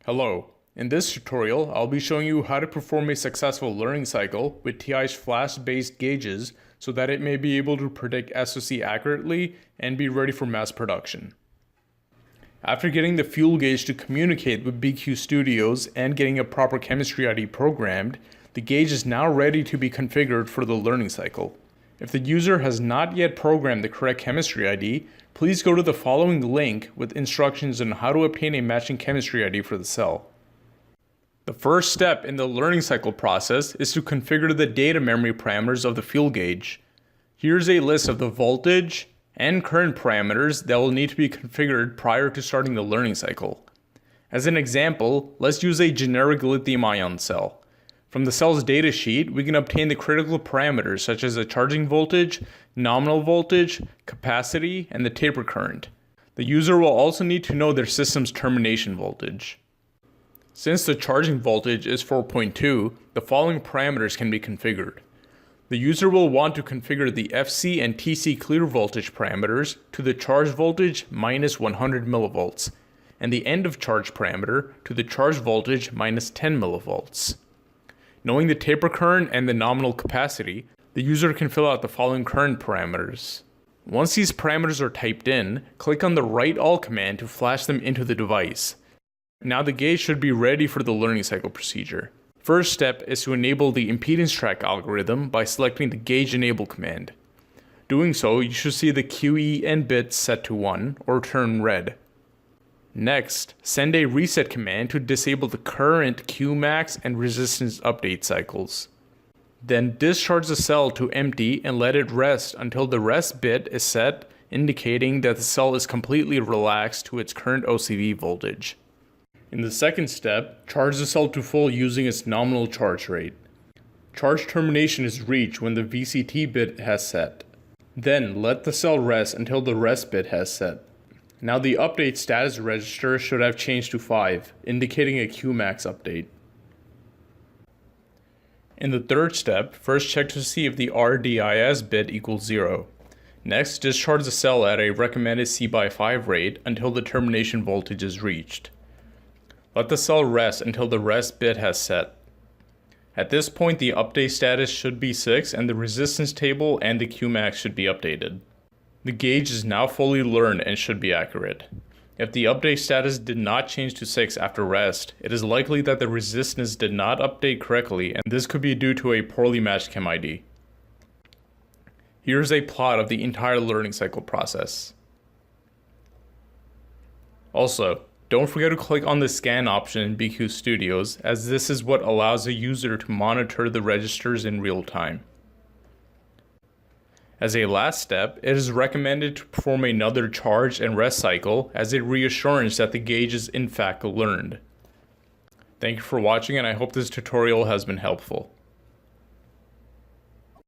Hello, in this tutorial I'll be showing you how to perform a successful learning cycle with TI's flash-based gauges so that it may be able to predict SOC accurately and be ready for mass production. After getting the fuel gauge to communicate with BQ Studios and getting a proper chemistry ID programmed, the gauge is now ready to be configured for the learning cycle. If the user has not yet programmed the correct chemistry ID, please go to the following link with instructions on how to obtain a matching chemistry ID for the cell. The first step in the learning cycle process is to configure the data memory parameters of the fuel gauge. Here's a list of the voltage and current parameters that will need to be configured prior to starting the learning cycle. As an example, let's use a generic lithium-ion cell. From the cell's datasheet, we can obtain the critical parameters such as the charging voltage, nominal voltage, capacity, and the taper current. The user will also need to know their system's termination voltage. Since the charging voltage is 4.2, the following parameters can be configured. The user will want to configure the FC and TC clear voltage parameters to the charge voltage minus 100 millivolts, and the end of charge parameter to the charge voltage minus 10 millivolts. Knowing the taper current and the nominal capacity, the user can fill out the following current parameters. Once these parameters are typed in, click on the write all command to flash them into the device. Now the gauge should be ready for the learning cycle procedure. First step is to enable the impedance track algorithm by selecting the gauge enable command. Doing so, you should see the QEN bit set to 1 or turn red. Next, send a reset command to disable the current Qmax and resistance update cycles. Then discharge the cell to empty and let it rest until the rest bit is set, indicating that the cell is completely relaxed to its current OCV voltage. In the second step, charge the cell to full using its nominal charge rate. Charge termination is reached when the VCT bit has set. Then let the cell rest until the rest bit has set. Now the update status register should have changed to 5, indicating a Qmax update. In the third step, first check to see if the RDIS bit equals 0. Next, discharge the cell at a recommended C/5 rate until the termination voltage is reached. Let the cell rest until the rest bit has set. At this point, the update status should be 6 and the resistance table and the Qmax should be updated. The gauge is now fully learned and should be accurate. If the update status did not change to 6 after rest, it is likely that the resistance did not update correctly, and this could be due to a poorly matched chem ID. Here's a plot of the entire learning cycle process. Also, don't forget to click on the scan option in BQ Studios, as this is what allows a user to monitor the registers in real time. As a last step, it is recommended to perform another charge and rest cycle as a reassurance that the gauge is in fact learned. Thank you for watching, and I hope this tutorial has been helpful.